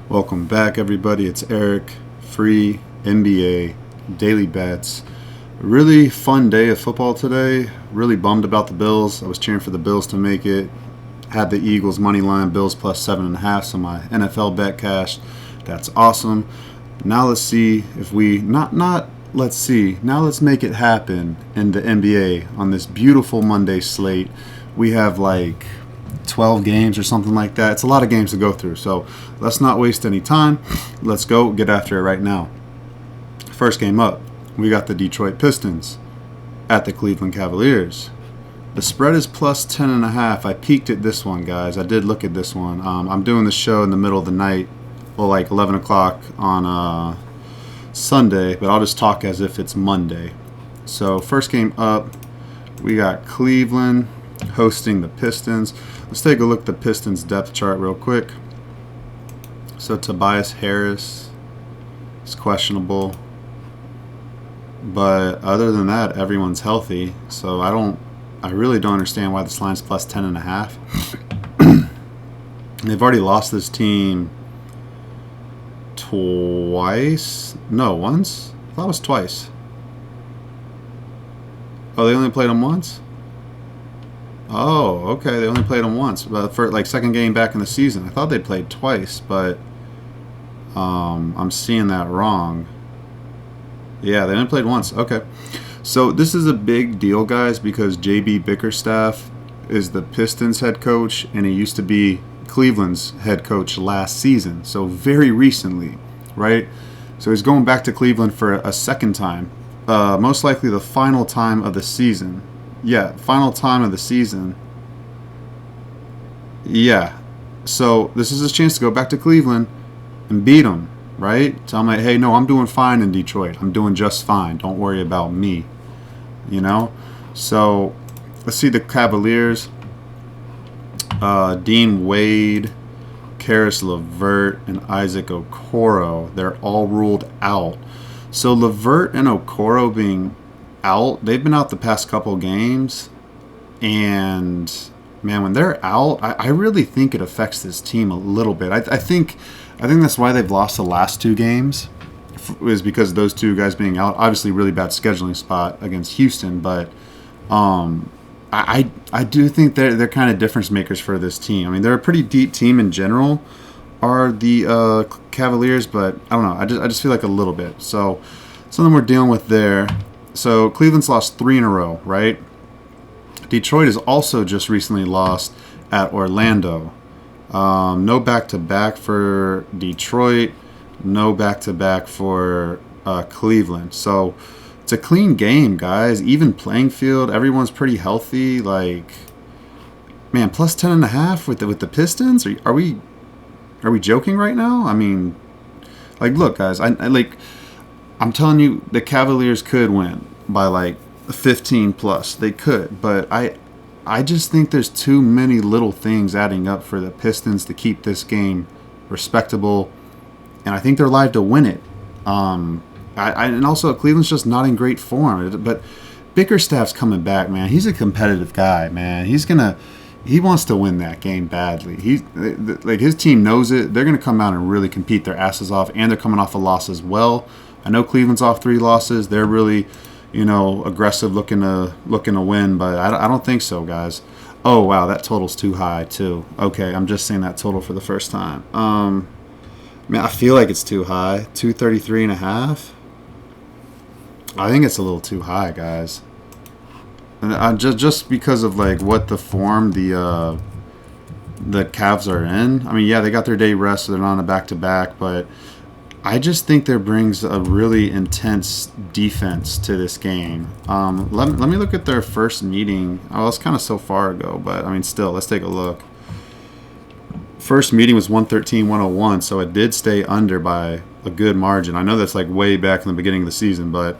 Welcome back, everybody. It's Eric, free NBA daily bets. Really fun day of football today. Really bummed about the Bills. I was cheering for the Bills to make it. Had the Eagles money line, Bills plus 7.5, so my NFL bet cashed. That's awesome. Now let's see if we let's see. Now let's make it happen in the NBA on this beautiful Monday slate. We have like 12 games or something like that. It's a lot of games to go through, so let's not waste any time. Let's go get after it right now. First game up, we got the Detroit Pistons at the Cleveland Cavaliers. The spread is plus 10.5. I peeked at this one, guys. I did look at this one. I'm doing the show in the middle of the night, well, like 11 o'clock on Sunday, but I'll just talk as if it's Monday. So first game up, we got Cleveland hosting the Pistons. Let's take a look at the Pistons depth chart real quick. So Tobias Harris is questionable, but other than that, everyone's healthy. So I really don't understand why this line's plus 10.5. They've already lost this team twice. No, once. I thought it was twice. Oh, they only played them once? Oh, okay. They only played them once, but for like second game back in the season. I thought they played twice, but I'm seeing that wrong. Yeah, they only played once. Okay, so this is a big deal, guys, because JB Bickerstaff is the Pistons head coach, and he used to be Cleveland's head coach last season. So very recently, right? So he's going back to Cleveland for a second time, most likely the final time of the season. Yeah, final time of the season. Yeah. So this is his chance to go back to Cleveland and beat them, right? Tell him, like, hey, no, I'm doing fine in Detroit. I'm doing just fine. Don't worry about me. You know? So let's see the Cavaliers. Dean Wade, Karis LeVert, and Isaac Okoro. They're all ruled out. So LeVert and Okoro being out, they've been out the past couple games, and man, when they're out, I really think it affects this team a little bit. I think that's why they've lost the last two games, is because of those two guys being out. Obviously, really bad scheduling spot against Houston, but I do think they're kind of difference makers for this team. I mean, they're a pretty deep team in general, are the Cavaliers, but I don't know. I just feel like a little bit. So something we're dealing with there. So Cleveland's lost 3 in a row, right? Detroit has also just recently lost at Orlando. No back-to-back for Detroit. No back-to-back for Cleveland. So it's a clean game, guys. Even playing field. Everyone's pretty healthy. Like, man, plus 10.5 with the Pistons. Are we joking right now? I mean, like, look, guys. I'm telling you, the Cavaliers could win by like 15 plus. They could, but I just think there's too many little things adding up for the Pistons to keep this game respectable, and I think they're live to win it. And also Cleveland's just not in great form, but Bickerstaff's coming back, man. He's a competitive guy, man. He wants to win that game badly. His team knows it. They're gonna come out and really compete their asses off, and they're coming off a loss as well. I know Cleveland's off 3 losses. They're really, aggressive, looking to win, but I don't think so, guys. Oh wow, that total's too high too. Okay, I'm just saying that total for the first time. Man, I feel like it's too high. 233.5. I think it's a little too high, guys. And just because of like what the form the Cavs are in. I mean, yeah, they got their day rest, so they're not on a back-to-back, but I just think there brings a really intense defense to this game. Let me look at their first meeting. Oh, it's kind of so far ago, but I mean, still, let's take a look. First meeting was 113-101, so it did stay under by a good margin. I know that's like way back in the beginning of the season, but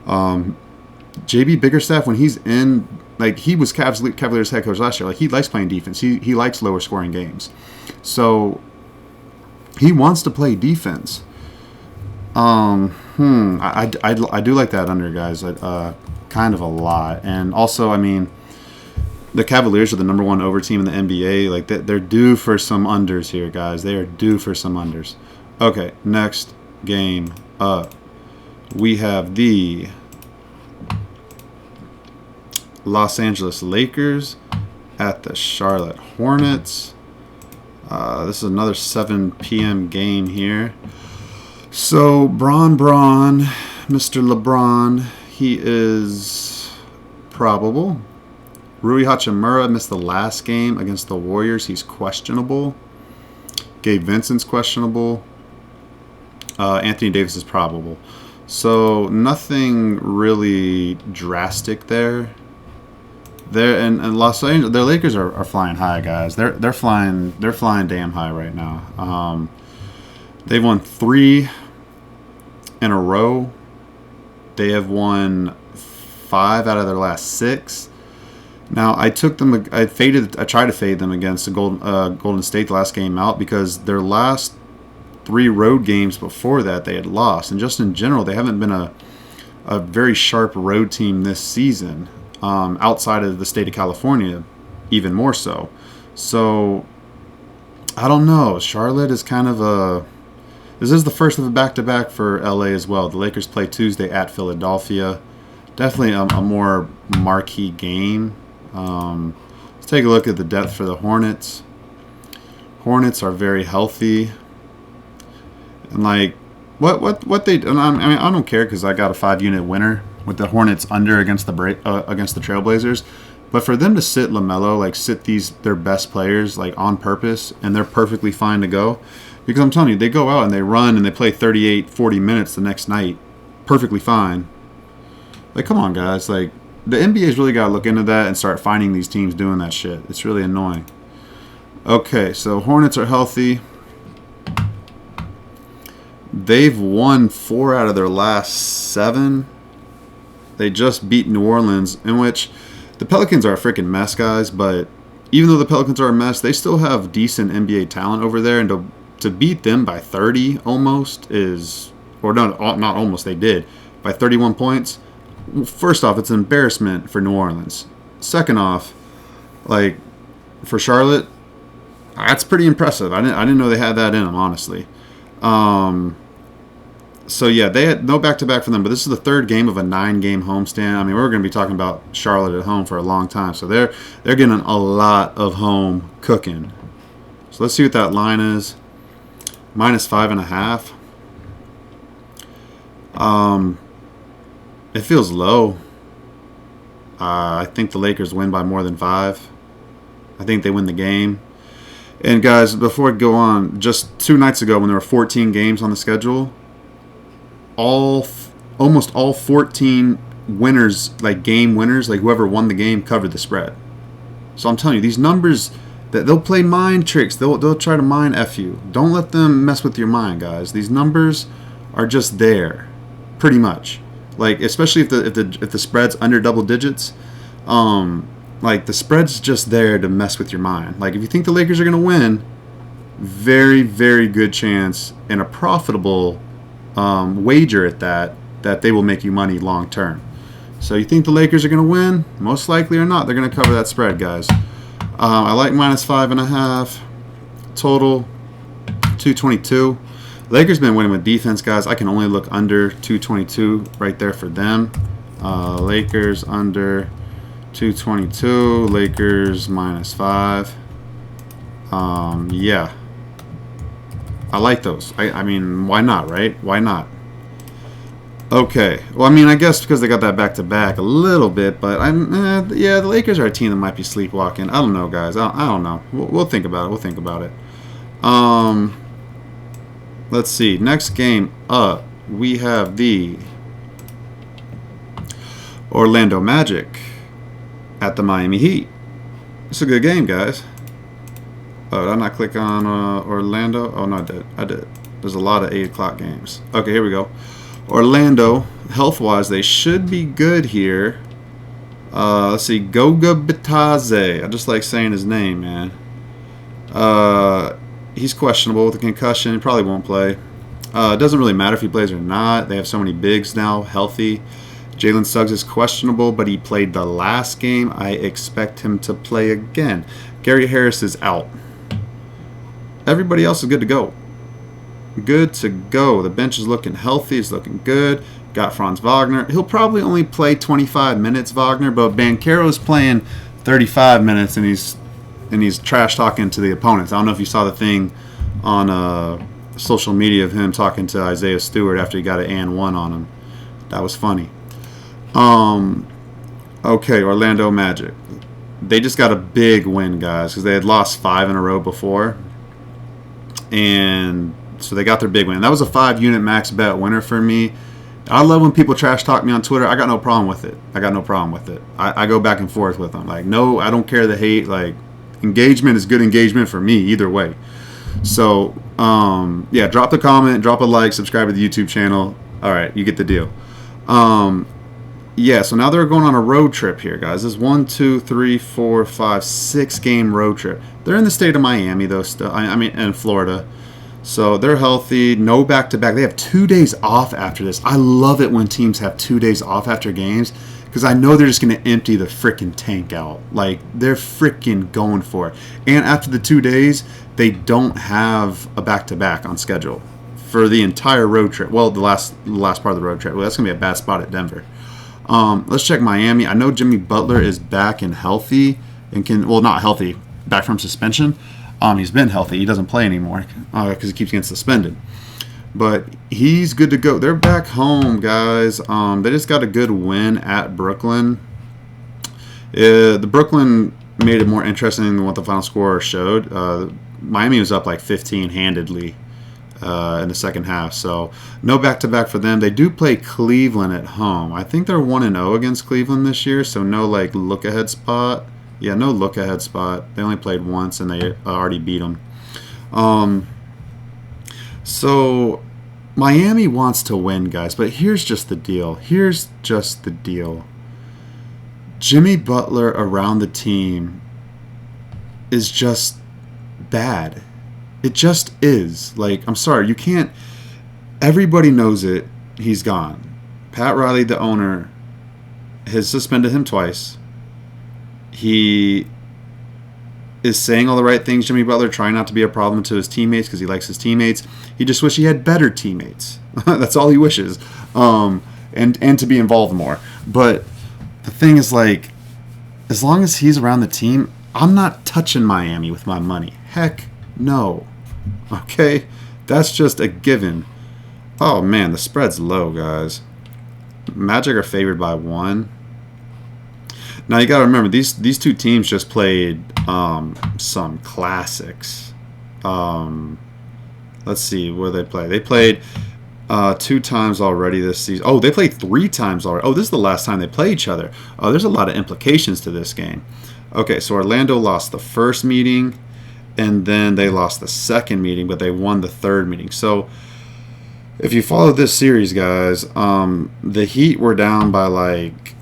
JB Bickerstaff, when he's in, like, he was Cavaliers head coach last year. Like, he likes playing defense. He likes lower scoring games, so he wants to play defense. I do like that under, guys, kind of a lot. And also, I mean, the Cavaliers are the #1 over team in the NBA. Like they're due for some unders here, guys. They are due for some unders. Okay, next game up, we have the Los Angeles Lakers at the Charlotte Hornets. This is another 7 p.m. game here. So Bron, Mr. LeBron, he is probable. Rui Hachimura missed the last game against the Warriors. He's questionable. Gabe Vincent's questionable. Anthony Davis is probable. So nothing really drastic there. And Los Angeles, their Lakers are flying high, guys. They're flying damn high right now. They've won 3 in a row. They have won 5 out of their last 6. Now I took them. I tried to fade them against the Golden State the last game out because their last 3 road games before that they had lost, and just in general they haven't been a very sharp road team this season. Outside of the state of California, even more so. So I don't know. Charlotte is kind of a. This is the first of a back-to-back for LA as well. The Lakers play Tuesday at Philadelphia. Definitely a more marquee game. Let's take a look at the depth for the Hornets. Hornets are very healthy. And like what they and I mean I don't care because I got a 5-unit winner with the Hornets under against the Trailblazers. But for them to sit LaMelo, like sit their best players like on purpose, and they're perfectly fine to go. Because I'm telling you, they go out and they run and they play 38, 40 minutes the next night. Perfectly fine. Like, come on, guys. Like, the NBA's really got to look into that and start finding these teams doing that shit. It's really annoying. Okay, so Hornets are healthy. They've won 4 out of their last 7. They just beat New Orleans, in which the Pelicans are a freaking mess, guys. But even though the Pelicans are a mess, they still have decent NBA talent over there. And to beat them by 30 almost is, or not almost, they did, by 31 points. First off, it's an embarrassment for New Orleans. Second off, like, for Charlotte, that's pretty impressive. I didn't know they had that in them, honestly. So yeah, they had no back-to-back for them, but this is the 3rd game of a 9-game homestand. I mean, we're going to be talking about Charlotte at home for a long time, so they're getting a lot of home cooking. So let's see what that line is. -5.5. It feels low. I think the Lakers win by more than 5. I think they win the game. And guys, before I go on, just 2 nights ago when there were 14 games on the schedule, almost all 14 winners, like game winners, like whoever won the game, covered the spread. So I'm telling you, these numbers, that they'll play mind tricks. They'll try to mind F you. Don't let them mess with your mind, guys. These numbers are just there, pretty much. Like, especially if the spread's under double digits, like the spread's just there to mess with your mind. Like, if you think the Lakers are gonna win, very, very good chance, and a profitable wager at that they will make you money long term. So you think the Lakers are going to win? Most likely or not, they're going to cover that spread, guys. I like -5.5 total, 222. Lakers been winning with defense, guys. I can only look under 222 right there for them. Lakers under 222. Lakers -5. Yeah. I like those. I mean, why not, right? Why not? Okay. Well, I mean, I guess because they got that back-to-back a little bit, but yeah, the Lakers are a team that might be sleepwalking. I don't know, guys. I don't know. We'll think about it. We'll think about it. Let's see. Next game up, we have the Orlando Magic at the Miami Heat. It's a good game, guys. Oh, did I not click on Orlando? Oh, no, I did. There's a lot of 8 o'clock games. Okay, here we go. Orlando, health-wise, they should be good here. Let's see. Goga Bitadze. I just like saying his name, man. He's questionable with a concussion. He probably won't play. It doesn't really matter if he plays or not. They have so many bigs now, healthy. Jalen Suggs is questionable, but he played the last game. I expect him to play again. Gary Harris is out. Everybody else is good to go. Good to go. The bench is looking healthy. It's looking good. Got Franz Wagner. He'll probably only play 25 minutes, Wagner, but Banchero's playing 35 minutes, and he's trash talking to the opponents. I don't know if you saw the thing on social media of him talking to Isaiah Stewart after he got an and one on him. That was funny. Okay, Orlando Magic. They just got a big win, guys, because they had lost 5 in a row before. And so they got their big win. That was a 5-unit max bet winner for me. I love when people trash talk me on Twitter. I got no problem with it. I go back and forth with them. Like, no, I don't care the hate. Like, engagement is good engagement for me either way. So, yeah, drop a comment, drop a like, subscribe to the YouTube channel. All right, you get the deal. Yeah, so now they're going on a road trip here, guys. This is 1, 2, 3, 4, 5, 6-game road trip. They're in the state of Miami, though, still. I mean, in Florida. So they're healthy. No back-to-back. They have 2 days off after this. I love it when teams have 2 days off after games because I know they're just going to empty the freaking tank out. Like, they're freaking going for it. And after the 2 days, they don't have a back-to-back on schedule for the entire road trip. Well, the last part of the road trip. Well, that's going to be a bad spot at Denver. Let's check Miami. I know Jimmy Butler is back and healthy and not healthy, back from suspension. He's been healthy. He doesn't play anymore because he keeps getting suspended. But he's good to go. They're back home, guys. They just got a good win at Brooklyn. The Brooklyn made it more interesting than what the final score showed. Miami was up like 15 handedly in the second half. So no back-to-back for them. They do play Cleveland at home. I think they're 1-0 against Cleveland this year, so no like look-ahead spot. Yeah, no look-ahead spot. They only played once, and they already beat them. So Miami wants to win, guys, but here's just the deal. Jimmy Butler around the team is just bad. It just is. Like, I'm sorry, you can't. Everybody knows it. He's gone. Pat Riley, the owner, has suspended him twice. He is saying all the right things, Jimmy Butler, trying not to be a problem to his teammates because he likes his teammates. He just wishes he had better teammates. That's all he wishes. And to be involved more. But the thing is, like, as long as he's around the team, I'm not touching Miami with my money. Heck no. Okay? That's just a given. Oh, man, the spread's low, guys. Magic are favored by 1. Now, you got to remember, these two teams just played some classics. Let's see, where they play. They played 2 times already this season. Oh, they played 3 times already. Oh, this is the last time they play each other. Oh, there's a lot of implications to this game. Okay, so Orlando lost the first meeting, and then they lost the second meeting, but they won the third meeting. So, if you follow this series, guys, the Heat were down by, like,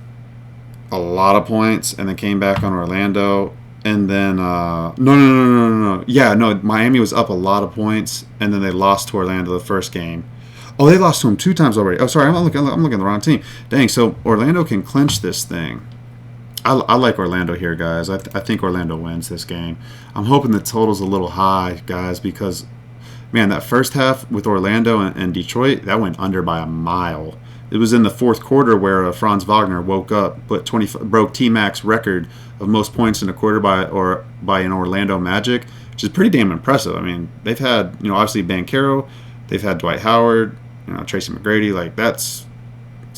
a lot of points, and then came back on Orlando, and then no. Yeah, no, Miami was up a lot of points, and then they lost to Orlando the first game. Oh, they lost to him 2 times already. Oh, sorry, I'm looking at the wrong team. Dang, so Orlando can clinch this thing. I like Orlando here, guys. I think Orlando wins this game. I'm hoping the total's a little high, guys, because, man, that first half with Orlando and Detroit, that went under by a mile. It was in the fourth quarter where Franz Wagner woke up, broke T-Mac's record of most points in a quarter by an Orlando Magic, which is pretty damn impressive. I mean, they've had, obviously Banchero, they've had Dwight Howard, Tracy McGrady. Like, it's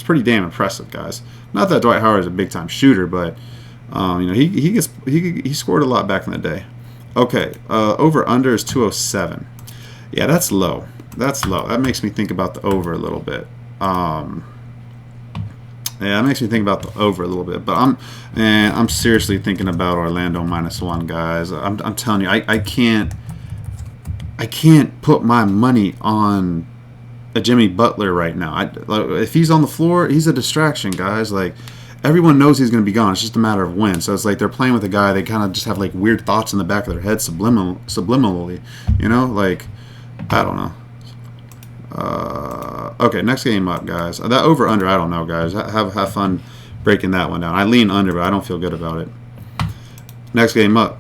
pretty damn impressive, guys. Not that Dwight Howard is a big time shooter, but he scored a lot back in the day. Okay, over under is 207. Yeah, that's low. That makes me think about the over a little bit. Yeah, it makes me think about the over a little bit, but I'm seriously thinking about Orlando -1, guys. I'm telling you, I can't put my money on a Jimmy Butler right now. If he's on the floor, he's a distraction, guys. Like, everyone knows he's going to be gone. It's just a matter of when. So it's like they're playing with a guy. They kind of just have like weird thoughts in the back of their head subliminally. Like, I don't know. Okay, next game up, guys. That over under, I don't know, guys. Have fun breaking that one down. I lean under, but I don't feel good about it. Next game up,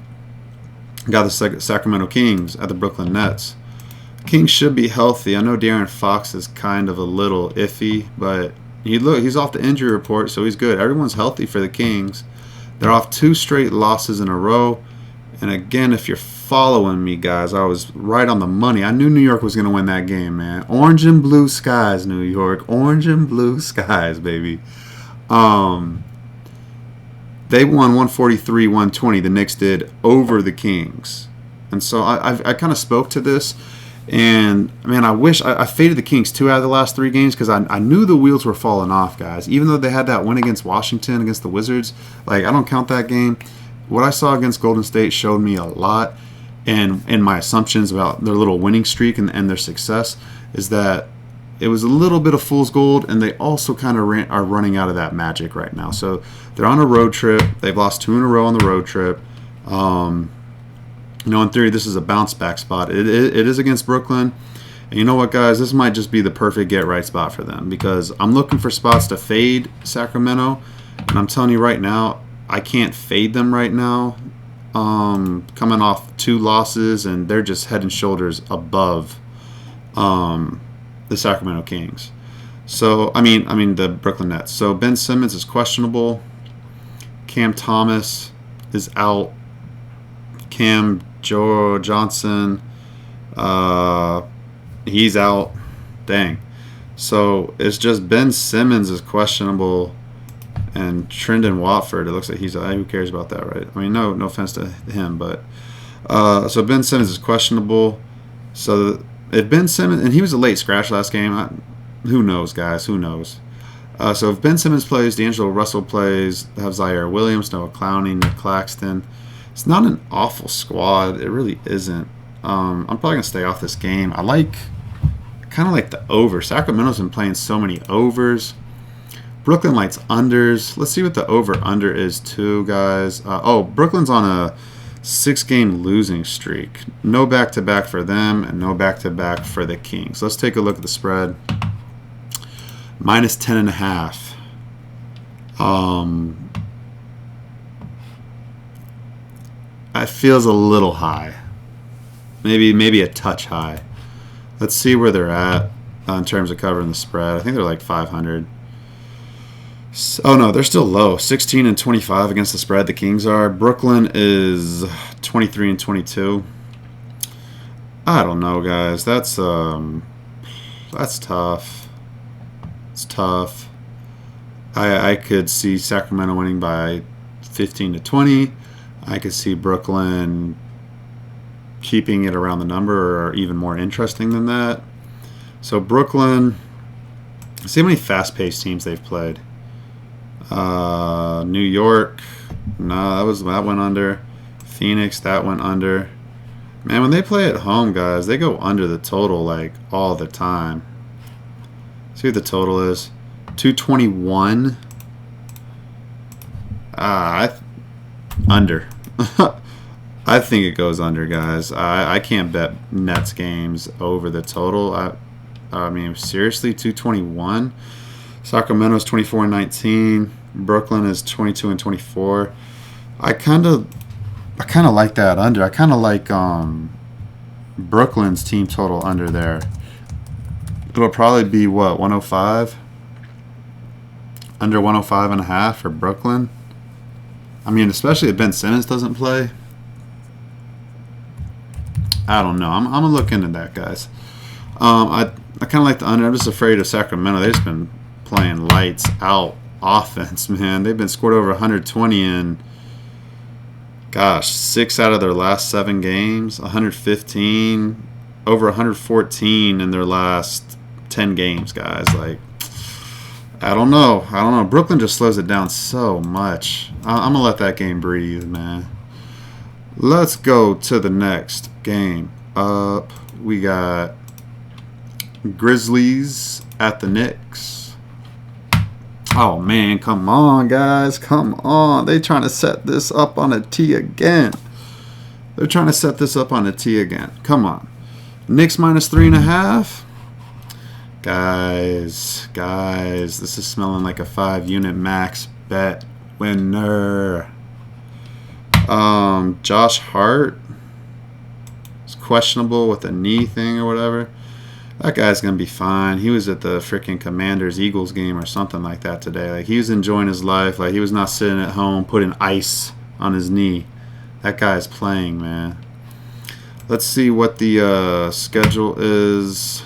got the Sacramento Kings at the Brooklyn Nets. Kings should be healthy. I know De'Aaron Fox is kind of a little iffy, but he's off the injury report, so he's good. Everyone's healthy for the Kings. They're off 2 straight losses in a row. And again, if you're following me, guys, I was right on the money. I knew New York was going to win that game, man. Orange and blue skies, New York. Orange and blue skies, baby. They won 143-120. The Knicks did over the Kings. And so I kind of spoke to this. And, man, I wish I faded the Kings 2 out of the last 3 games because I knew the wheels were falling off, guys. Even though they had that win against Washington, against the Wizards, like, I don't count that game. What I saw against Golden State showed me a lot, and my assumptions about their little winning streak and their success is that it was a little bit of fool's gold, and they also kind of are running out of that magic right now. So they're on a road trip. They've lost 2 in a row on the road trip. In theory, this is a bounce back spot. It is against Brooklyn. And you know what, guys? This might just be the perfect get-right spot for them because I'm looking for spots to fade Sacramento, and I'm telling you right now, I can't fade them right now, coming off 2 losses, and they're just head and shoulders above the Sacramento Kings. So, I mean the Brooklyn Nets. So Ben Simmons is questionable. Cam Thomas is out. Cam Johnson, he's out. Dang. So it's just Ben Simmons is questionable. And Trendon Watford, it looks like he's who cares about that, right? I mean, no offense to him, but so Ben Simmons is questionable. So if Ben Simmons, and he was a late scratch last game, who knows, guys? Who knows? So if Ben Simmons plays, D'Angelo Russell plays, they have Zaire Williams, Noah Clowney, Nick Claxton. It's not an awful squad. It really isn't. I'm probably gonna stay off this game. I kind of like the over. Sacramento's been playing so many overs. Brooklyn likes unders. Let's see what the over-under is too, guys. Brooklyn's on a 6-game losing streak. No back-to-back for them and no back-to-back for the Kings. Let's take a look at the spread. -10.5. It feels a little high. Maybe a touch high. Let's see where they're at in terms of covering the spread. I think they're like 500. Oh no, they're still low. 16-25 against the spread. The Kings are. Brooklyn is 23-22. I don't know, guys. That's tough. It's tough. I could see Sacramento winning by 15-20. I could see Brooklyn keeping it around the number or even more interesting than that. So Brooklyn, see how many fast-paced teams they've played. New York, no, that went under. Phoenix, that went under. Man, when they play at home, guys, they go under the total like all the time. See what the total is. 221. Under. I think it goes under, guys. I can't bet Nets games over the total. I mean, seriously, 221. Sacramento's 24-19. Brooklyn is 22-24. I kind of like that under. I kind of like Brooklyn's team total under there. It'll probably be what, 105? Under 105.5 for Brooklyn. I mean, especially if Ben Simmons doesn't play. I don't know. I'm gonna look into that, guys. I kind of like the under. I'm just afraid of Sacramento. They've just been playing lights out offense, man. They've been scored over 120 in, gosh, 6 out of their last 7 games. 115, over 114 in their last 10 games, guys. Like, I don't know. Brooklyn just slows it down so much. I'm gonna let that game breathe, man. Let's go to the next game up. We got Grizzlies at the Knicks. Oh, man, come on, guys. Come on. They're trying to set this up on a tee again. Come on. Knicks -3.5. Guys, this is smelling like a 5-unit max bet winner. Josh Hart is questionable with a knee thing or whatever. That guy's going to be fine. He was at the freaking Commanders-Eagles game or something like that today. Like, he was enjoying his life. Like, he was not sitting at home putting ice on his knee. That guy's playing, man. Let's see what the schedule is.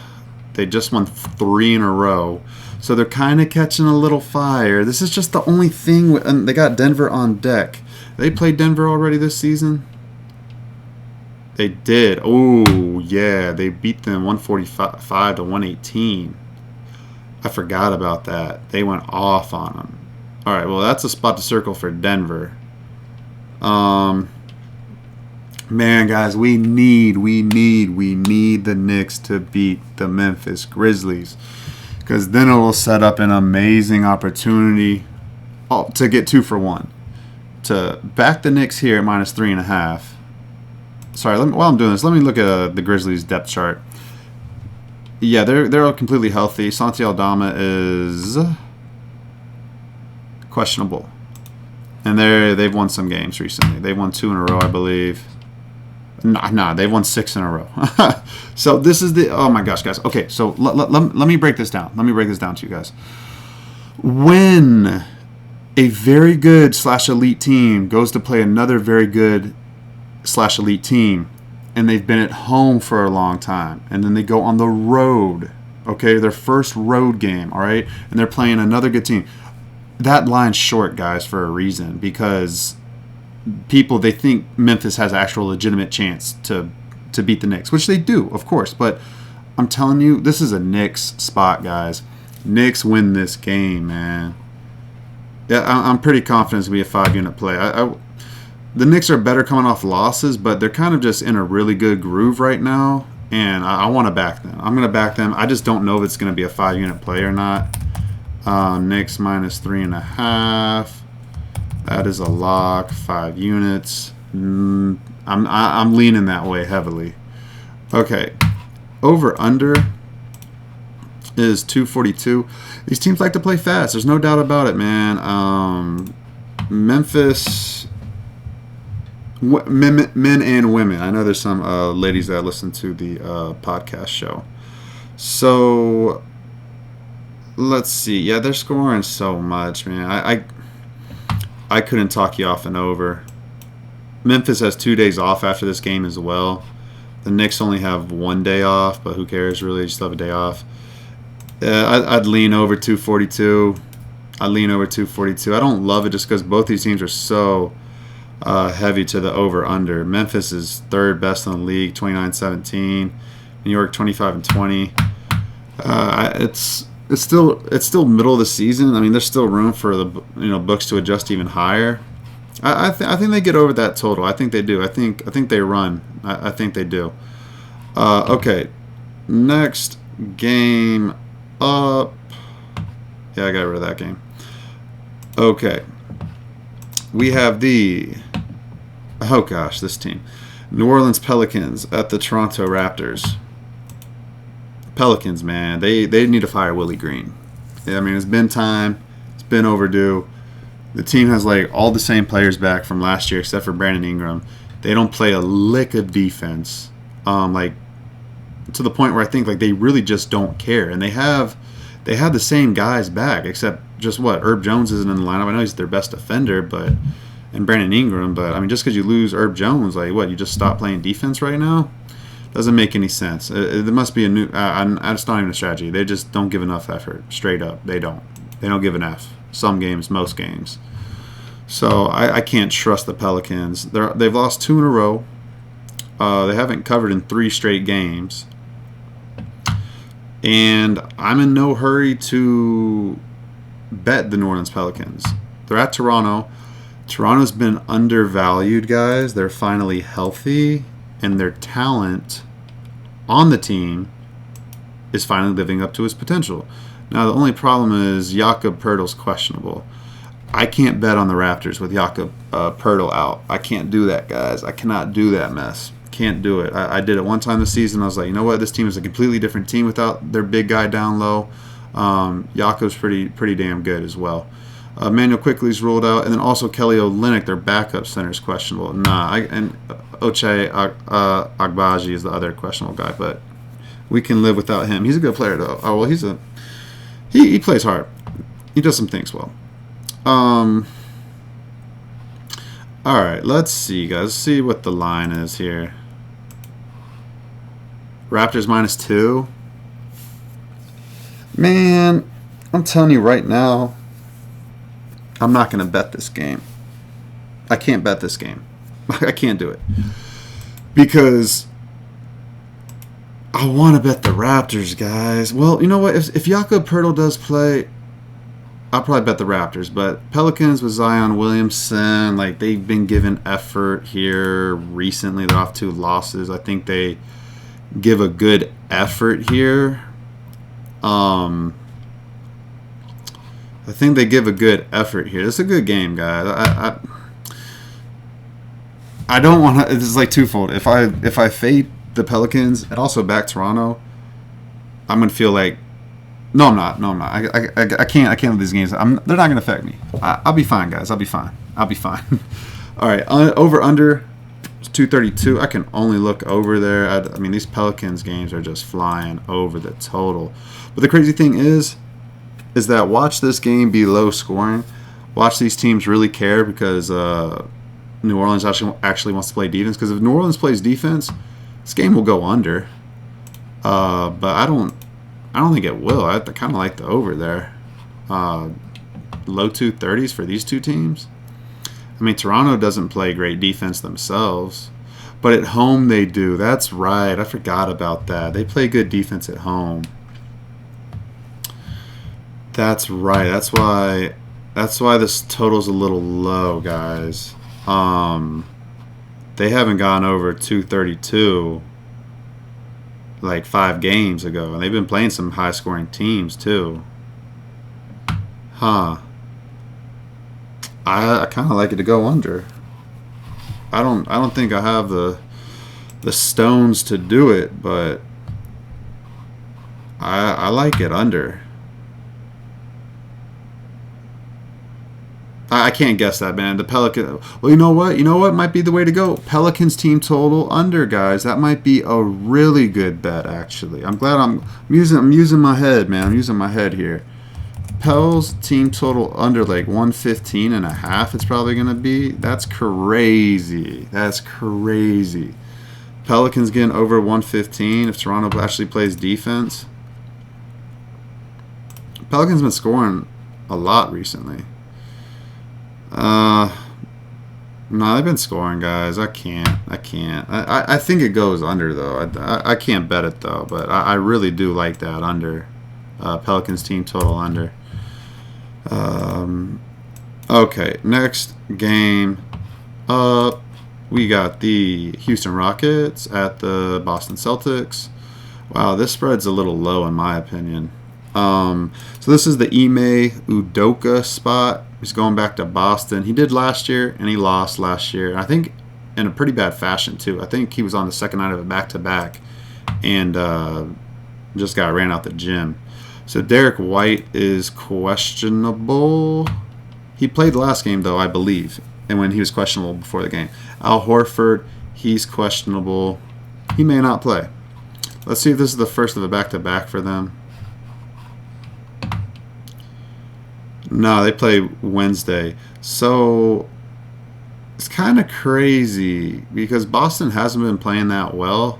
They just won 3 in a row. So they're kind of catching a little fire. This is just the only thing. And they got Denver on deck. They played Denver already this season? They did. Oh, yeah. They beat them 145 to 118. I forgot about that. They went off on them. All right, well, that's a spot to circle for Denver. Man, guys, we need the Knicks to beat the Memphis Grizzlies, because then it will set up an amazing opportunity to get 2 for 1. To back the Knicks here at -3.5. Sorry, while I'm doing this, let me look at the Grizzlies depth chart. Yeah, they're all completely healthy. Santi Aldama is questionable, and they've won some games recently. They've won 2 in a row, I believe. Nah, they've won 6 in a row. So this is oh my gosh, guys. Okay, so let me break this down. Let me break this down to you guys. When a very good / elite team goes to play another very good / elite team, and they've been at home for a long time, and then they go on the road, okay, their first road game, all right, and they're playing another good team, that line's short, guys, for a reason, because they think Memphis has actual legitimate chance to beat the Knicks, which they do, of course, but I'm telling you, this is a Knicks spot, guys. Knicks win this game, man. Yeah, I'm pretty confident it's going to be a 5-unit play. The Knicks are better coming off losses, but they're kind of just in a really good groove right now, and I want to back them. I'm going to back them. I just don't know if it's going to be a 5-unit play or not. Knicks -3.5. That is a lock. 5 units. I'm leaning that way heavily. Okay. Over under is 242. These teams like to play fast. There's no doubt about it, man. Memphis, men and women. I know there's some ladies that listen to the podcast show. So let's see. Yeah, they're scoring so much, man. I couldn't talk you off and over. Memphis has 2 days off after this game as well. The Knicks only have 1 day off, but who cares, really? They just have a day off. I'd lean over 242. I don't love it just because both these teams are so heavy to the over-under. Memphis is 3rd best in the league, 29-17. New York, 25-20. It's still middle of the season. I mean, there's still room for the books to adjust even higher. I think they get over that total. I think they do. I think they run. I think they do. Okay, next game up. Yeah, I got rid of that game. Okay, we have this team, New Orleans Pelicans at the Toronto Raptors. Pelicans, man, they need to fire Willie Green. I mean, it's been time. It's been overdue. The team has like all the same players back from last year except for Brandon Ingram. They don't play a lick of defense, like to the point where I think like they really just don't care. And they have the same guys back except just Herb Jones isn't in the lineup. I know he's their best defender, and Brandon Ingram, but I mean, just because you lose Herb Jones, like you just stop playing defense right now? Doesn't make any sense. There must be a new. It's not even a strategy. They just don't give enough effort. Straight up, they don't. They don't give an F. Some games, most games. So I can't trust the Pelicans. They've lost 2 in a row. They haven't covered in 3 straight games. And I'm in no hurry to bet the New Orleans Pelicans. They're at Toronto. Toronto's been undervalued, guys. They're finally healthy, and their talent on the team is finally living up to his potential. Now, the only problem is Jakob Poeltl's questionable. I can't bet on the Raptors with Jakob Poeltl out. I can't do that, guys. I cannot do that mess. Can't do it. I did it one time this season. I was like, you know what? This team is a completely different team without their big guy down low. Jako's pretty damn good as well. Manuel Quickly's ruled out, and then also Kelly Olynyk, their backup center, is questionable. And Ochai Agbaji is the other questionable guy, but we can live without him. He's a good player though. Oh well, he plays hard. He does some things well. All right, let's see, guys. Let's see what the line is here. Raptors -2. Man, I'm telling you right now, I'm not going to bet this game. I can't bet this game. I can't do it. Because I want to bet the Raptors, guys. Well, you know what? If Jakob Poeltl does play, I'll probably bet the Raptors. But Pelicans with Zion Williamson, like, they've been given effort here recently. They're off 2 losses. I think they give a good effort here. I think they give a good effort here. It's a good game, guys. I don't want to. This is like twofold. If I fade the Pelicans and also back Toronto, I'm gonna feel like no, I'm not. I can't with these games. They're not gonna affect me. I'll be fine, guys. I'll be fine. All right. Over under 232. I can only look over there. I mean, these Pelicans games are just flying over the total. But the crazy thing is that watch this game be low scoring. Watch these teams really care because New Orleans actually wants to play defense. Because if New Orleans plays defense, this game will go under. But I don't think it will. I kind of like the over there. Low 230s for these two teams. I mean, Toronto doesn't play great defense themselves, but at home they do. That's right. I forgot about that. They play good defense at home. That's right. That's why this total's a little low, guys. They haven't gone over 232 like 5 games ago, and they've been playing some high-scoring teams too. Huh. I kind of like it to go under. I don't think I have the stones to do it, but I like it under. I can't guess that, man. The Pelican. Well, you know what? You know what might be the way to go? Pelicans team total under, guys. That might be a really good bet, actually. I'm glad I'm using my head, man. I'm using my head here. Pels team total under like 115.5. It's probably gonna be. That's crazy. That's crazy. Pelicans getting over 115 if Toronto actually plays defense. Pelicans been scoring a lot recently. No, they've been scoring, guys. I can't. I think it goes under, though. I can't bet it, though. But I really do like that under. Pelicans team total under. Okay, next game up. We got the Houston Rockets at the Boston Celtics. Wow, this spread's a little low in my opinion. So this is the Ime Udoka spot. He's going back to Boston. He did last year, and he lost last year. I think in a pretty bad fashion, too. I think he was on the second night of a back-to-back and just got ran out the gym. So Derek White is questionable. He played the last game, though, I believe, and when he was questionable before the game. Al Horford, he's questionable. He may not play. Let's see if this is the first of a back-to-back for them. No, they play Wednesday. So it's kind of crazy because Boston hasn't been playing that well,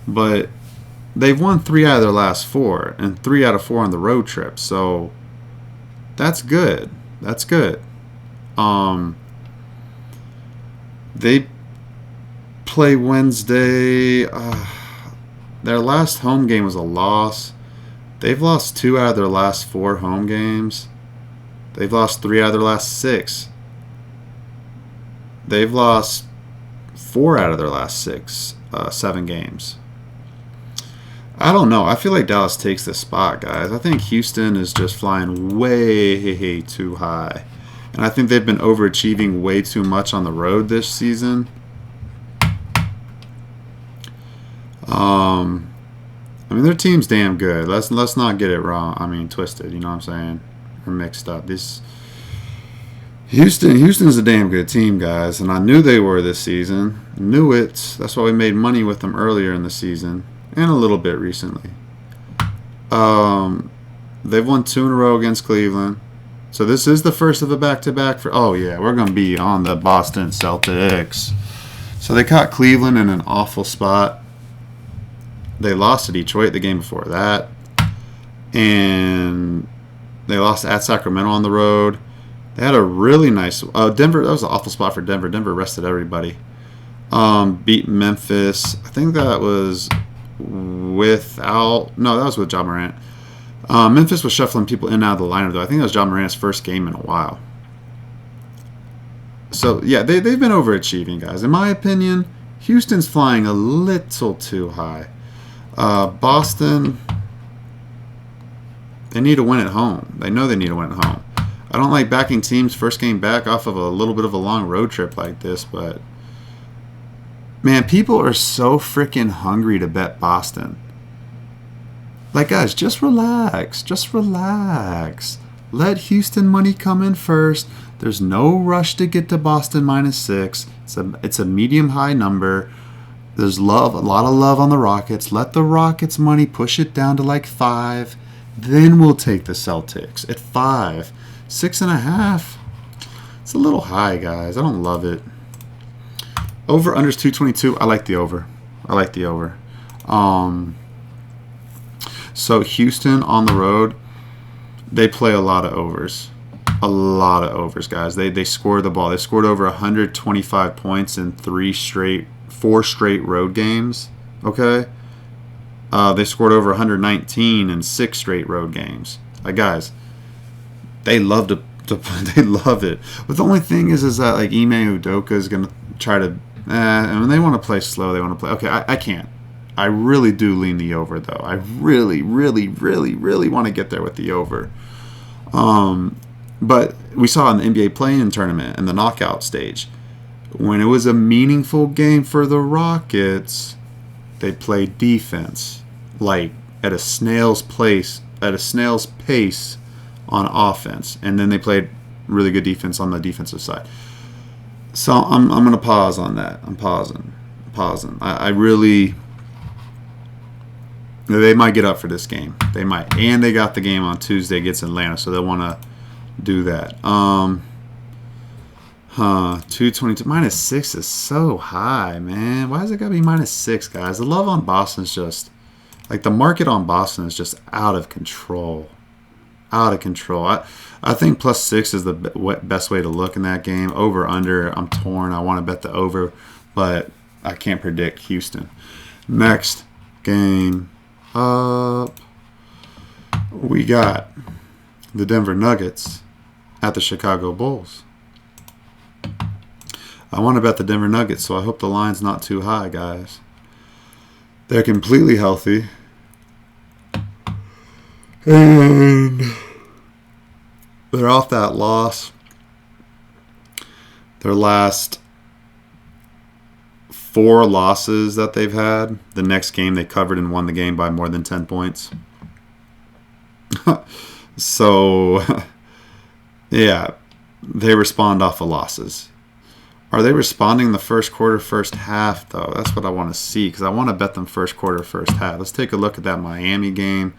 but they've won 3 out of their last 4 and 3 out of 4 on the road trip. So that's good. That's good. They play Wednesday. Their last home game was a loss. They've lost 2 out of their last 4 home games. They've lost 3 out of their last 6. They've lost 4 out of their last 7 games. I don't know. I feel like Dallas takes this spot, guys. I think Houston is just flying way too high. And I think they've been overachieving way too much on the road this season. I mean, their team's damn good. Let's not get it wrong. I mean, twisted. You know what I'm saying? Or mixed up. This Houston's a damn good team, guys, and I knew they were this season. Knew it. That's why we made money with them earlier in the season and a little bit recently. They've won 2 in a row against Cleveland. So this is the first of a back-to-back for. Oh yeah, we're gonna be on the Boston Celtics. So they caught Cleveland in an awful spot. They lost to Detroit the game before that, and they lost at Sacramento on the road. They had a really nice. Denver. That was an awful spot for Denver. Denver rested everybody. Beat Memphis. I think that was without. No, that was with Ja Morant. Memphis was shuffling people in and out of the lineup, though. I think that was Ja Morant's first game in a while. So, yeah, they've been overachieving, guys. In my opinion, Houston's flying a little too high. Boston, they need to win at home. They know they need to win at home. I don't like backing teams first game back off of a little bit of a long road trip like this, but, man, people are so freaking hungry to bet Boston. Like, guys, just relax. Just relax. Let Houston money come in first. There's no rush to get to Boston -6. It's a medium-high number. There's a lot of love on the Rockets. Let the Rockets money push it down to like 5. Then we'll take the Celtics at 5. 6.5. It's a little high, guys. I don't love it. Over unders 222. I like the over. So Houston on the road, they play a lot of overs. A lot of overs, guys. They score the ball. They scored over 125 points in 4 straight road games. Okay? They scored over 119 in 6 straight road games. Like, guys, they love to they love it. But the only thing is that like Ime Udoka is gonna try to and when they want to play slow, they want to play. Okay, I can't. I really do lean the over, though. I really, really, really, really want to get there with the over. But we saw in the NBA play-in tournament in the knockout stage, when it was a meaningful game for the Rockets, they played defense, like at a snail's pace on offense, and then they played really good defense on the defensive side. So I'm going to pause on that. I'm pausing. I really. They might get up for this game. They might. And they got the game on Tuesday against Atlanta, so they'll want to do that. 222. -6 is so high, man. Why is it got to be -6, guys? The love on Boston is just... Like, the market on Boston is just out of control. I think +6 is the best way to look in that game. Over, under, I'm torn. I want to bet the over, but I can't predict Houston. Next game up, we got the Denver Nuggets at the Chicago Bulls. I want to bet the Denver Nuggets, so I hope the line's not too high, guys. They're completely healthy. And they're off that loss. Their last 4 losses that they've had, the next game they covered and won the game by more than 10 points. So, yeah, they respond off of losses. Are they responding the first quarter, first half, though? That's what I want to see, because I want to bet them first quarter, first half. Let's take a look at that Miami game.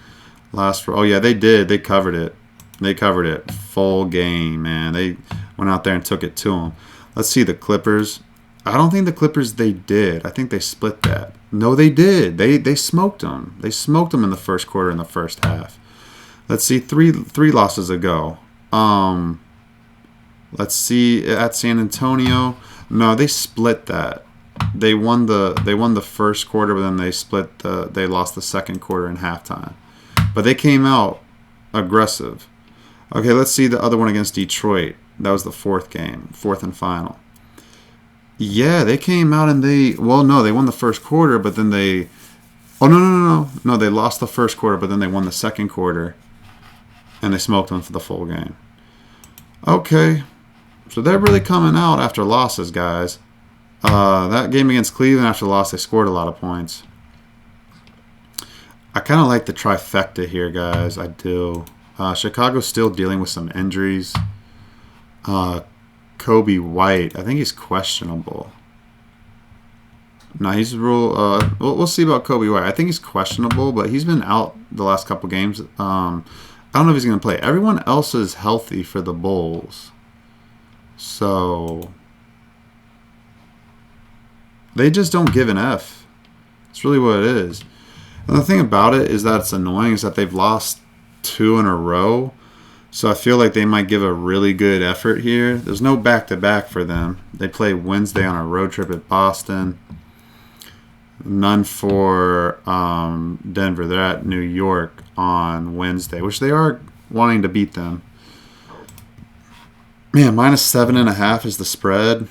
Oh, yeah, they did. They covered it. Full game, man. They went out there and took it to them. Let's see the Clippers. I don't think the Clippers, they did. I think they split that. No, they did. They smoked them. They smoked them in the first quarter and the first half. Let's see, three losses ago. Let's see, at San Antonio. No, they split that. They won the first quarter, but then they lost the second quarter in halftime. But they came out aggressive. Okay, let's see the other one against Detroit. That was the fourth and final. Yeah, they came out and they won the first quarter, but then they... Oh, no, they lost the first quarter, but then they won the second quarter, and they smoked them for the full game. Okay, so they're really coming out after losses, guys. That game against Cleveland after the loss, they scored a lot of points. I kind of like the trifecta here, guys. I do. Chicago's still dealing with some injuries. Kobe White, I think he's questionable. No, he's rule. We'll see about Kobe White. I think he's questionable, but he's been out the last couple games. I don't know if he's going to play. Everyone else is healthy for the Bulls. So they just don't give an F. It's really what it is. And the thing about it is that it's annoying is that they've lost 2 in a row. So I feel like they might give a really good effort here. There's no back-to-back for them. They play Wednesday on a road trip at Boston. None for Denver. They're at New York on Wednesday, which they are wanting to beat them. Man, -7.5 is the spread.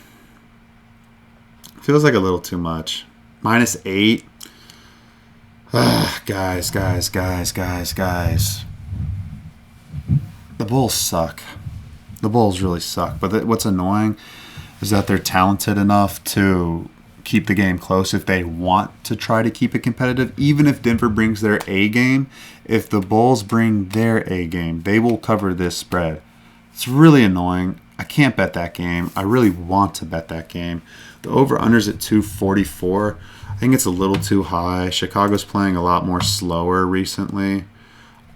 Feels like a little too much. -8. Guys. The Bulls suck. The Bulls really suck. But what's annoying is that they're talented enough to keep the game close if they want to try to keep it competitive. Even if Denver brings their A game, if the Bulls bring their A game, they will cover this spread. It's really annoying. I can't bet that game. I really want to bet that game. The over-under's at 244. I think it's a little too high. Chicago's playing a lot more slower recently.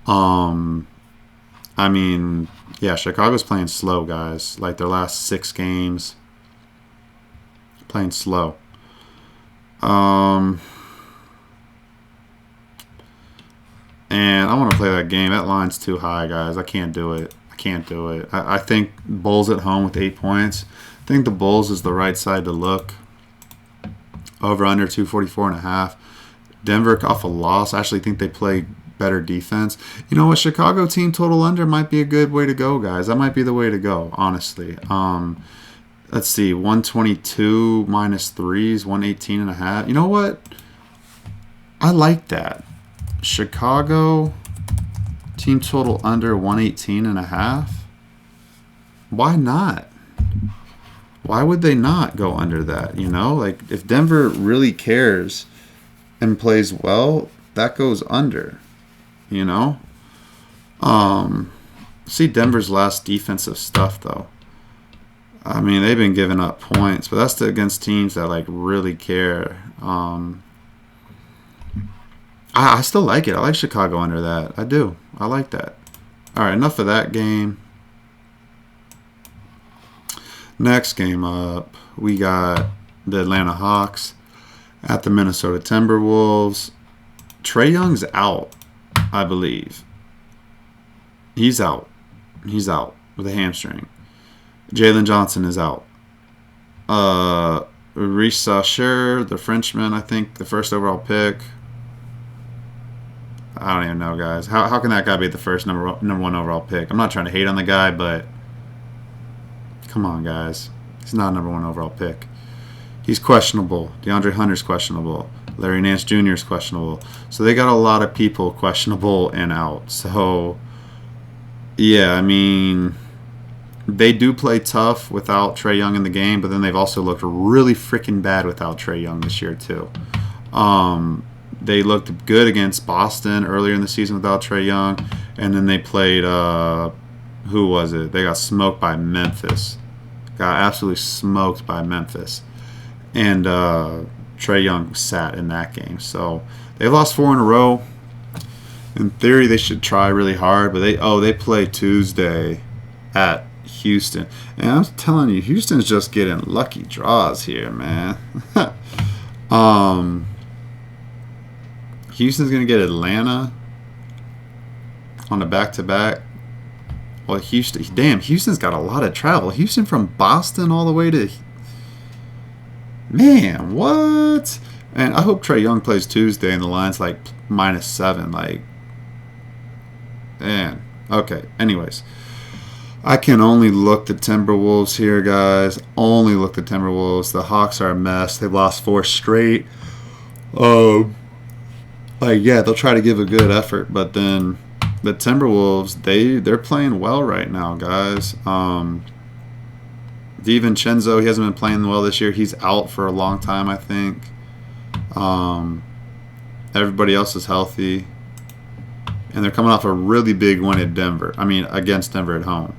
I mean, yeah, Chicago's playing slow, guys. Like their last 6 games, playing slow. And I want to play that game. That line's too high, guys. I can't do it. I think Bulls at home with 8 points. I think the Bulls is the right side to look. Over under 244.5. Denver off a loss. I actually think they play better defense. You know what? Chicago team total under might be a good way to go, guys. That might be the way to go, honestly. Let's see. 122 -3s, 118.5. You know what? I like that. Chicago team total under 118.5. Why not? Why would they not go under that? You know, like if Denver really cares and plays well, that goes under. You know, see Denver's last defensive stuff though. I mean, they've been giving up points, but that's against teams that like really care. I still like it. I like Chicago under that. I do. I like that. All right, enough of that game. Next game up, we got the Atlanta Hawks at the Minnesota Timberwolves. Trae Young's out, I believe. He's out. He's out with a hamstring. Jalen Johnson is out. Risa Sher, the Frenchman, I think, the first overall pick. I don't even know, guys. How can that guy be the first number 1 overall pick? I'm not trying to hate on the guy, but come on, guys. He's not a number 1 overall pick. He's questionable. DeAndre Hunter's questionable. Larry Nance Jr. is questionable. So they got a lot of people questionable and out. So, yeah, I mean, they do play tough without Trae Young in the game, but then they've also looked really freaking bad without Trae Young this year, too. They looked good against Boston earlier in the season without Trae Young, and then they played, who was it? They got smoked by Memphis. Got absolutely smoked by Memphis. And Trae Young sat in that game. So they lost 4 in a row. In theory, they should try really hard, but they play Tuesday at Houston. And I'm telling you, Houston's just getting lucky draws here, man. Houston's going to get Atlanta on a back-to-back. Well, Houston's got a lot of travel. Houston from Boston all the way to... Man, what? And I hope Trae Young plays Tuesday and the line's like -7. Like, man. Okay, anyways. I can only look the Timberwolves here, guys. Only look the Timberwolves. The Hawks are a mess. They've lost 4 straight. Yeah, they'll try to give a good effort, but then the Timberwolves, they're playing well right now, guys. DiVincenzo, he hasn't been playing well this year. He's out for a long time, I think. Everybody else is healthy. and they're coming off a really big win at Denver. I mean, against Denver at home.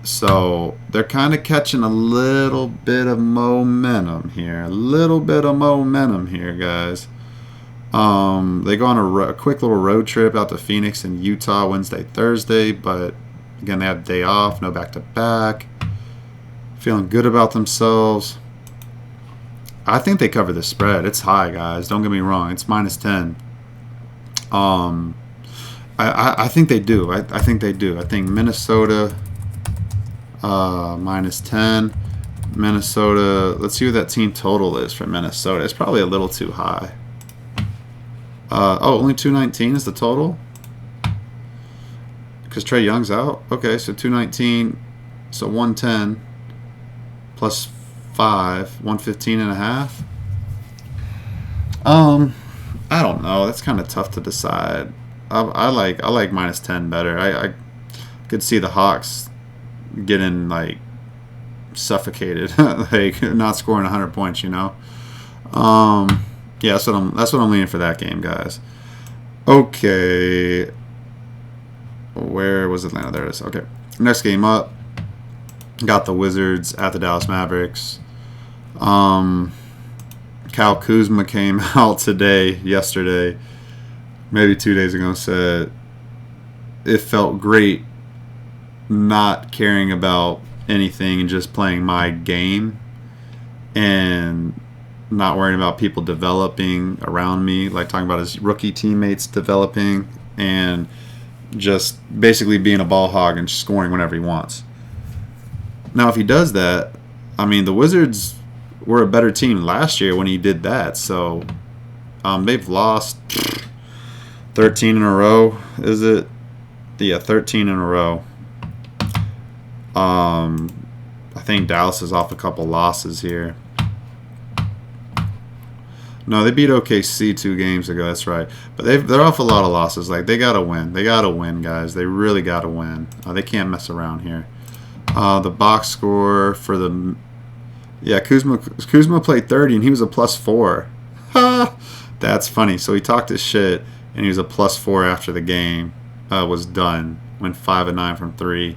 So they're kind of catching a little bit of momentum here. A little bit of momentum here, guys. They go on a quick little road trip out to Phoenix and Utah Wednesday, Thursday. But again, they have a day off, no back-to-back. Feeling good about themselves. I think they cover the spread. It's high, guys. Don't get me wrong. It's -10. I think they do. I think they do. I think Minnesota -10. Minnesota. Let's see what that team total is for Minnesota. It's probably a little too high. Only 219 is the total? Because Trae Young's out? Okay, so 219. So 110 plus 5. 115.5. I don't know. That's kind of tough to decide. I like -10 better. I could see the Hawks getting like suffocated, like not scoring 100 points. You know. Yeah, that's what I'm leaning for that game, guys. Okay. Where was Atlanta? There it is. Okay. Next game up. Got the Wizards at the Dallas Mavericks. Kyle Kuzma came out yesterday, maybe 2 days ago, said it felt great not caring about anything and just playing my game and not worrying about people developing around me, like talking about his rookie teammates developing and just basically being a ball hog and scoring whenever he wants. Now, if he does that, I mean, the Wizards were a better team last year when he did that. So they've lost 13 in a row, is it? Yeah, 13 in a row. I think Dallas is off a couple losses here. No, they beat OKC 2 games ago. That's right. But they're off a lot of losses. Like, they gotta win. They gotta win, guys. They really gotta win. They can't mess around here. The box score for the Kuzma played 30 and he was a +4. That's funny. So he talked his shit and he was a +4 after the game was done. Went 5 of 9 from 3.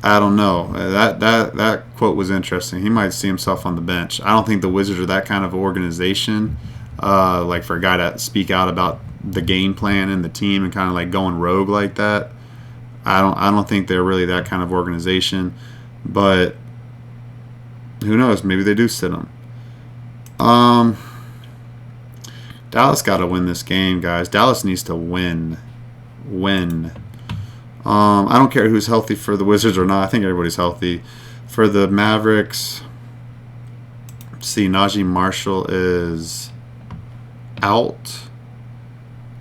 I don't know. That quote was interesting. He might see himself on the bench. I don't think the Wizards are that kind of organization. Like for a guy to speak out about the game plan and the team and kind of like going rogue like that. I don't think they're really that kind of organization. But who knows? Maybe they do sit him. Dallas got to win this game, guys. Dallas needs to win. I don't care who's healthy for the Wizards or not. I think everybody's healthy. For the Mavericks, see, Najee Marshall is out.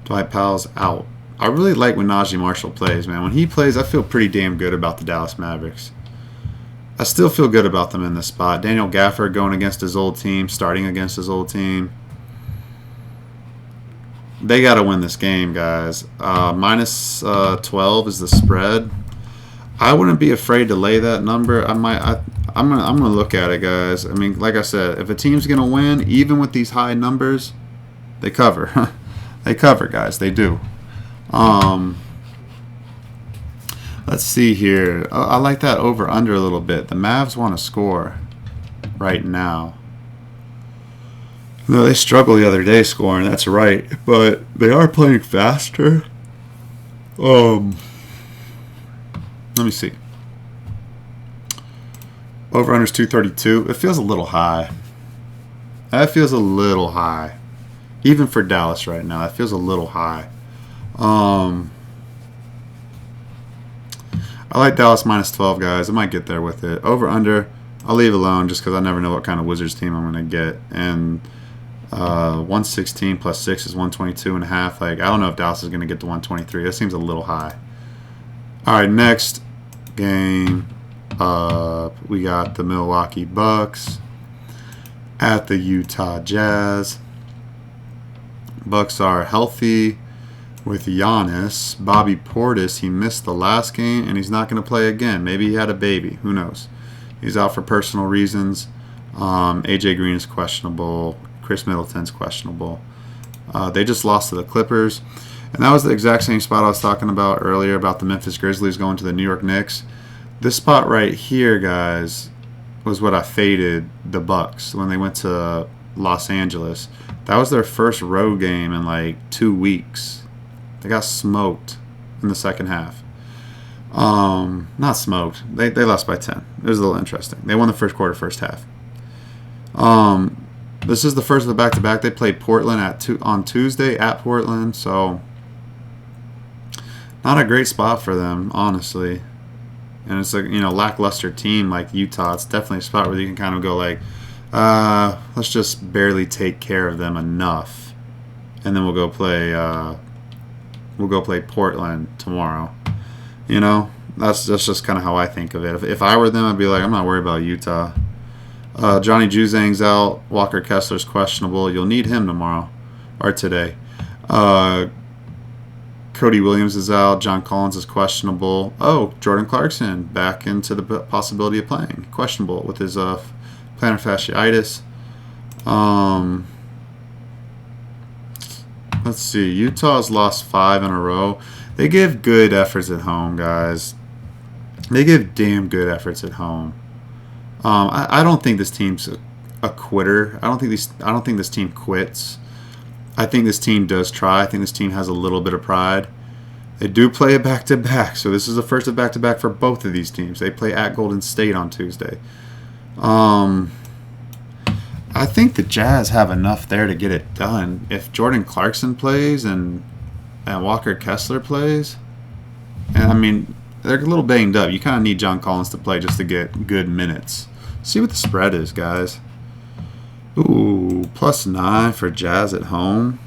Dwight Powell's out. I really like when Najee Marshall plays, man. When he plays, I feel pretty damn good about the Dallas Mavericks. I still feel good about them in this spot. Daniel Gafford going against his old team, starting against his old team. They got to win this game, guys. -12 is the spread. I wouldn't be afraid to lay that number. I'm gonna look at it, guys. I mean, like I said, if a team's gonna win, even with these high numbers, they cover. They cover, guys. They do. Let's see here. I like that over under a little bit. The Mavs want to score right now. No, they struggled the other day scoring, that's right. But they are playing faster. Let me see. Over-under's 232. It feels a little high. That feels a little high. Even for Dallas right now, that feels a little high. I like Dallas -12, guys. I might get there with it. Over-under, I'll leave alone just because I never know what kind of Wizards team I'm going to get. And 116 plus 6 is 122.5. Like, I don't know if Dallas is going to get to 123. That seems a little high. All right, next game up, we got the Milwaukee Bucks at the Utah Jazz. Bucks are healthy with Giannis. Bobby Portis, he missed the last game, and he's not going to play again. Maybe he had a baby. Who knows? He's out for personal reasons. AJ Green is questionable. Chris Middleton's questionable. They just lost to the Clippers. And that was the exact same spot I was talking about earlier about the Memphis Grizzlies going to the New York Knicks. This spot right here, guys, was what I faded the Bucks when they went to Los Angeles. That was their first road game in like 2 weeks. They got smoked in the second half. Not smoked. They lost by 10. It was a little interesting. They won the first quarter, first half. This is the first of the back-to-back. They played Portland on Tuesday at Portland, so not a great spot for them, honestly. And it's a lackluster team like Utah. It's definitely a spot where you can kind of go like, let's just barely take care of them enough, and then we'll go play Portland tomorrow. That's just kind of how I think of it. If I were them, I'd be like, I'm not worried about Utah. Johnny Juzang's out. Walker Kessler's questionable. You'll need him tomorrow or today. Cody Williams is out. John Collins is questionable. Oh, Jordan Clarkson back into the possibility of playing. Questionable with his plantar fasciitis. Let's see. Utah's lost 5 in a row. They give good efforts at home, guys. They give damn good efforts at home. I don't think this team's a quitter. I don't think this team quits. I think this team does try. I think this team has a little bit of pride. They do play a back-to-back, so this is the first of back-to-back for both of these teams. They play at Golden State on Tuesday. I think the Jazz have enough there to get it done. If Jordan Clarkson plays and Walker Kessler plays, and I mean, they're a little banged up. You kind of need John Collins to play just to get good minutes. See what the spread is, guys. Ooh, +9 for Jazz at home.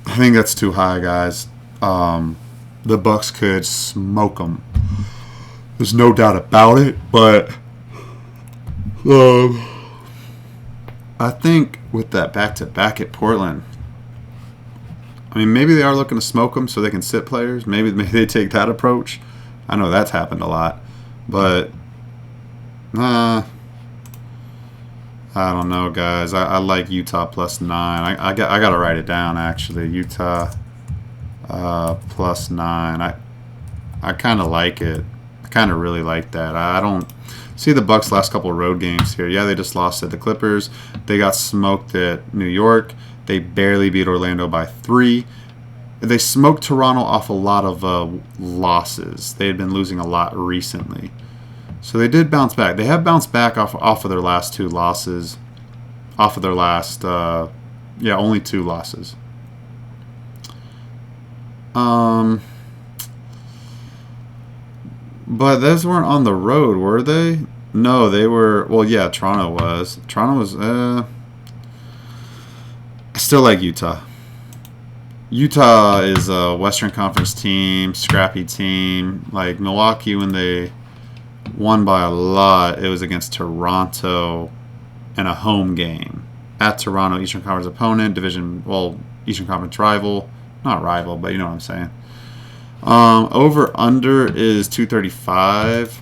I think that's too high, guys. The Bucks could smoke them. There's no doubt about it, but I think with that back-to-back at Portland, I mean, maybe they are looking to smoke them so they can sit players. Maybe they take that approach. I know that's happened a lot, but I don't know, guys. I like Utah +9. I got to write it down, actually. Utah +9. I kind of like it. I kind of really like that. I don't see the Bucks' last couple of road games here. Yeah, they just lost at the Clippers. They got smoked at New York. They barely beat Orlando by 3. They smoked Toronto off a lot of losses. They had been losing a lot recently. So they did bounce back. They have bounced back off of their last 2 losses. Off of their last, only 2 losses. But those weren't on the road, were they? No, they were. Well, yeah, Toronto was. Toronto was. I still like Utah. Utah is a Western Conference team, scrappy team. Like Milwaukee, when they won by a lot, it was against Toronto in a home game at Toronto, Eastern Conference opponent, Eastern Conference rival. Not rival, but you know what I'm saying. Over under is 235.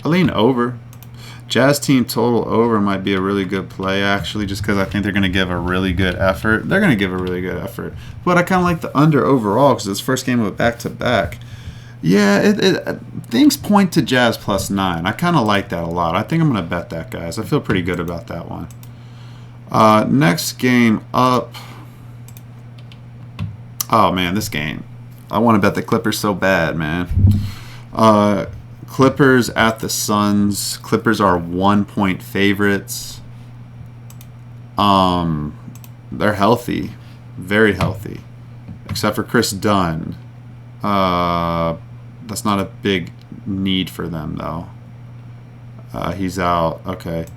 I lean over. Jazz team total over might be a really good play, actually, just because I think they're going to give a really good effort. They're going to give a really good effort. But I kind of like the under overall because it's first game of a back-to-back. Yeah, things point to Jazz +9. I kind of like that a lot. I think I'm going to bet that, guys. I feel pretty good about that one. Next game up. Oh, man, this game. I want to bet the Clippers so bad, man. Clippers at the Suns. Clippers are 1-point favorites. They're healthy. Very healthy. Except for Chris Dunn. That's not a big need for them, though. He's out. Okay.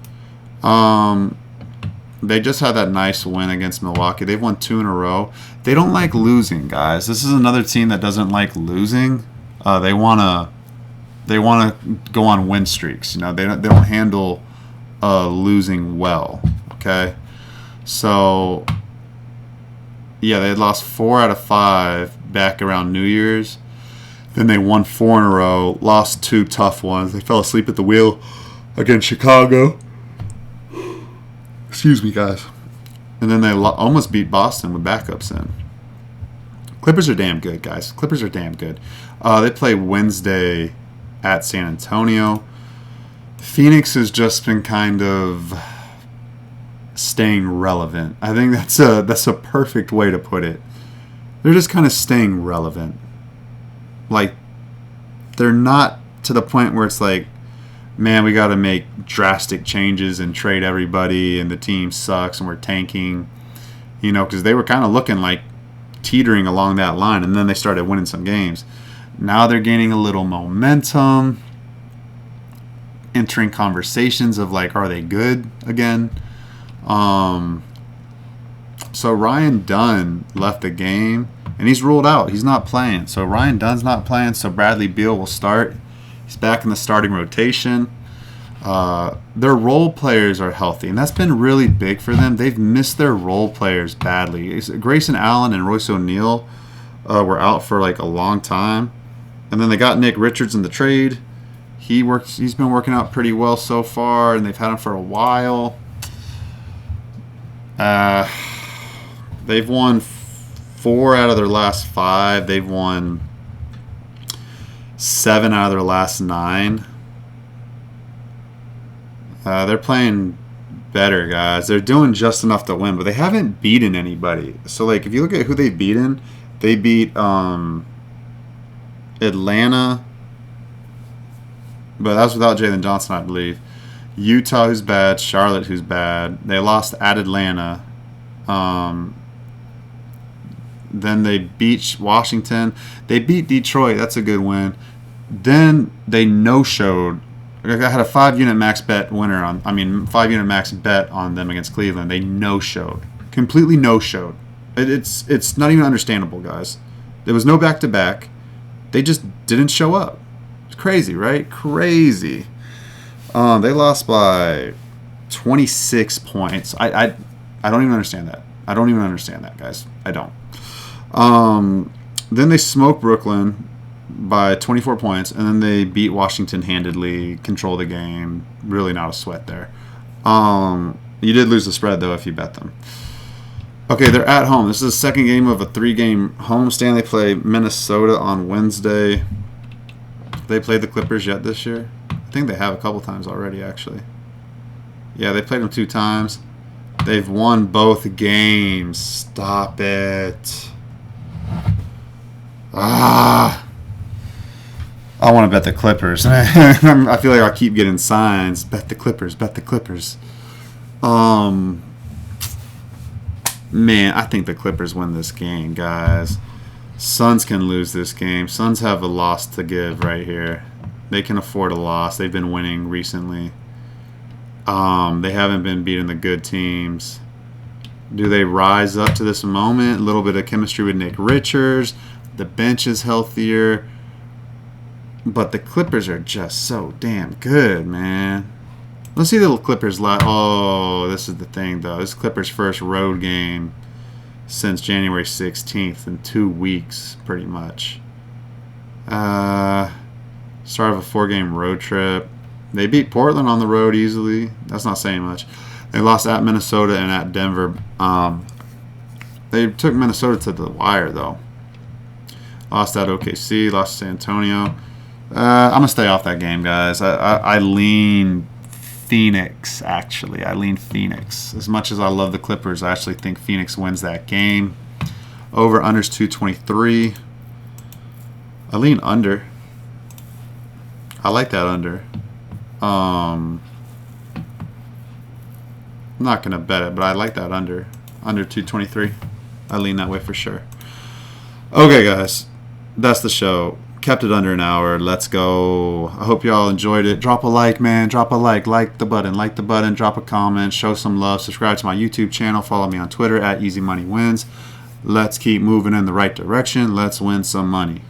They just had that nice win against Milwaukee. They've won 2 in a row. They don't like losing, guys. This is another team that doesn't like losing. They want to go on win streaks. They don't handle losing well. Okay, so yeah, they had lost 4 out of 5 back around New Year's. Then they won 4 in a row. Lost 2 tough ones. They fell asleep at the wheel against Chicago. Excuse me, guys. And then they almost beat Boston with backups in. Clippers are damn good, guys. Clippers are damn good. They play Wednesday at San Antonio. Phoenix has just been kind of staying relevant. I think that's a perfect way to put it. They're just kind of staying relevant. Like, they're not to the point where it's like, man, we got to make drastic changes and trade everybody and the team sucks and we're tanking. You know, because they were kind of looking like teetering along that line, and then they started winning some games. Now they're gaining a little momentum, entering conversations of like, are they good again? So Ryan Dunn left the game, and he's ruled out. He's not playing. So Ryan Dunn's not playing, so Bradley Beal will start. He's back in the starting rotation. Their role players are healthy, and that's been really big for them. They've missed their role players badly. Grayson Allen and Royce O'Neal were out for like a long time, and then they got Nick Richards in the trade. He's been working out pretty well so far, and they've had him for a while. They've won 4 out of their last 5. They've won 7 out of their last 9. They're playing better, guys. They're doing just enough to win, but they haven't beaten anybody. So, like, if you look at who they've beaten, they beat Atlanta, but that was without Jalen Johnson, I believe. Utah, who's bad. Charlotte, who's bad. They lost at Atlanta. Then they beat Washington. They beat Detroit. That's a good win. Then they no-showed. I had a 5-unit max bet winner on. 5-unit max bet on them against Cleveland. They no-showed, completely no-showed. It's not even understandable, guys. There was no back-to-back. They just didn't show up. It's crazy, right? Crazy. They lost by 26 points. I don't even understand that. I don't even understand that, guys. I don't. Then they smoked Brooklyn by 24 points, and then they beat Washington handedly, control the game. Really not a sweat there. You did lose the spread, though, if you bet them. Okay, they're at home. This is the second game of a 3-game homestand. They play Minnesota on Wednesday. They played the Clippers yet this year? I think they have a couple times already, actually. Yeah, they played them 2 times. They've won both games. Stop it. I want to bet the Clippers. I feel like I keep getting signs. Bet the Clippers. Bet the Clippers. Man, I think the Clippers win this game, guys. Suns can lose this game. Suns have a loss to give right here. They can afford a loss. They've been winning recently. They haven't been beating the good teams. Do they rise up to this moment? A little bit of chemistry with Nick Richards. The bench is healthier. But the Clippers are just so damn good, man. Let's see the Clippers. Oh, this is the thing, though. This is Clippers' first road game since January 16th in 2 weeks, pretty much. Start of a 4-game road trip. They beat Portland on the road easily. That's not saying much. They lost at Minnesota and at Denver. They took Minnesota to the wire, though. Lost at OKC. Lost to San Antonio. I'm going to stay off that game, guys. I lean Phoenix, actually. I lean Phoenix. As much as I love the Clippers, I actually think Phoenix wins that game. Over-under's 223. I lean under. I like that under. I'm not going to bet it, but I like that under. Under 223. I lean that way for sure. Okay, guys. That's the show. Kept it under an hour. Let's go. I hope y'all enjoyed it. Drop a like, man. Drop a like. Like the button. Like the button. Drop a comment. Show some love. Subscribe to my YouTube channel. Follow me on Twitter at EasyMoneyWins. Let's keep moving in the right direction. Let's win some money.